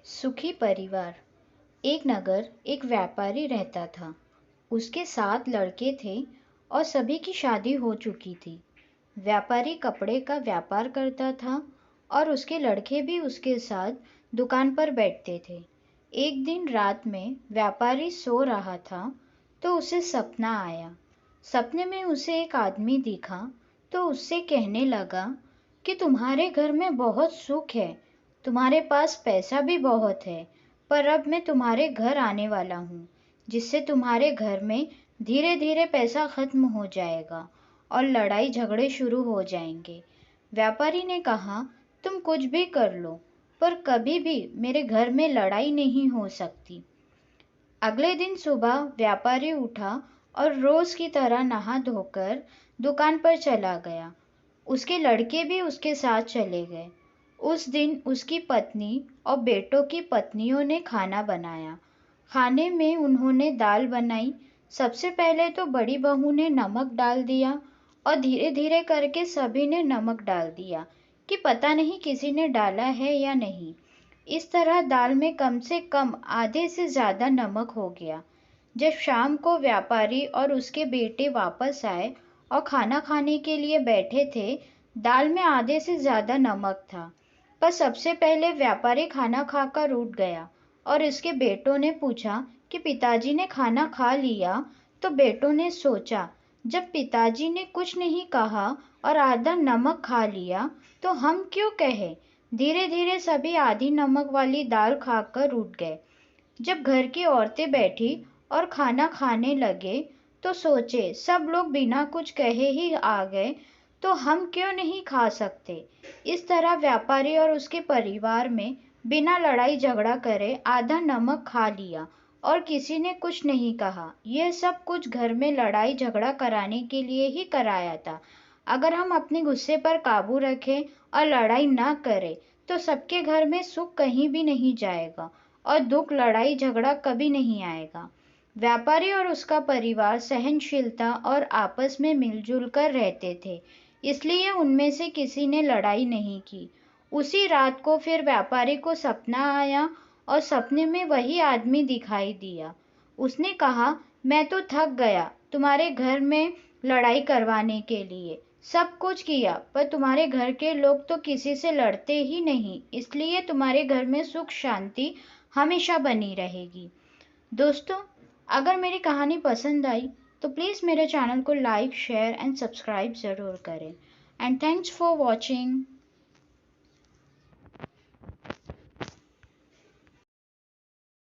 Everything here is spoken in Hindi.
सुखी परिवार। एक नगर एक व्यापारी रहता था। उसके 7 लड़के थे और सभी की शादी हो चुकी थी। व्यापारी कपड़े का व्यापार करता था और उसके लड़के भी उसके साथ दुकान पर बैठते थे। एक दिन रात में व्यापारी सो रहा था तो उसे सपना आया। सपने में उसे एक आदमी दिखा तो उससे कहने लगा कि तुम्हारे घर में बहुत सुख है, तुम्हारे पास पैसा भी बहुत है, पर अब मैं तुम्हारे घर आने वाला हूँ, जिससे तुम्हारे घर में धीरे धीरे पैसा खत्म हो जाएगा और लड़ाई झगड़े शुरू हो जाएंगे। व्यापारी ने कहा, तुम कुछ भी कर लो, पर कभी भी मेरे घर में लड़ाई नहीं हो सकती। अगले दिन सुबह व्यापारी उठा और रोज की तरह नहा धोकर दुकान पर चला गया। उसके लड़के भी उसके साथ चले गए। उस दिन उसकी पत्नी और बेटों की पत्नियों ने खाना बनाया। खाने में उन्होंने दाल बनाई। सबसे पहले तो बड़ी बहू ने नमक डाल दिया और धीरे धीरे करके सभी ने नमक डाल दिया कि पता नहीं किसी ने डाला है या नहीं। इस तरह दाल में कम से कम आधे से ज़्यादा नमक हो गया। जब शाम को व्यापारी और उसके बेटे वापस आए और खाना खाने के लिए बैठे थे, दाल में आधे से ज़्यादा नमक था। पर सबसे पहले व्यापारी खाना खाकर उठ गया और इसके बेटों ने पूछा कि पिताजी ने खाना खा लिया। तो बेटों ने सोचा, जब पिताजी ने कुछ नहीं कहा और आधा नमक खा लिया तो हम क्यों कहें। धीरे धीरे सभी आधी नमक वाली दाल खाकर उठ गए। जब घर की औरतें बैठी और खाना खाने लगे तो सोचे, सब लोग बिना कुछ कहे ही आ गए तो हम क्यों नहीं खा सकते। इस तरह व्यापारी और उसके परिवार में बिना लड़ाई झगड़ा करे आधा नमक खा लिया और किसी ने कुछ नहीं कहा। यह सब कुछ घर में लड़ाई झगड़ा कराने के लिए ही कराया था। अगर हम अपने गुस्से पर काबू रखें और लड़ाई ना करें तो सबके घर में सुख कहीं भी नहीं जाएगा और दुख लड़ाई झगड़ा कभी नहीं आएगा। व्यापारी और उसका परिवार सहनशीलता और आपस में मिलजुल कर रहते थे, इसलिए उनमें से किसी ने लड़ाई नहीं की। उसी रात को फिर व्यापारी को सपना आया और सपने में वही आदमी दिखाई दिया। उसने कहा, मैं तो थक गया तुम्हारे घर में लड़ाई करवाने के लिए। सब कुछ किया पर तुम्हारे घर के लोग तो किसी से लड़ते ही नहीं, इसलिए तुम्हारे घर में सुख शांति हमेशा बनी रहेगी। दोस्तों, अगर मेरी कहानी पसंद आई तो प्लीज़ मेरे चैनल को लाइक, शेयर एंड सब्सक्राइब ज़रूर करें। And thanks for watching.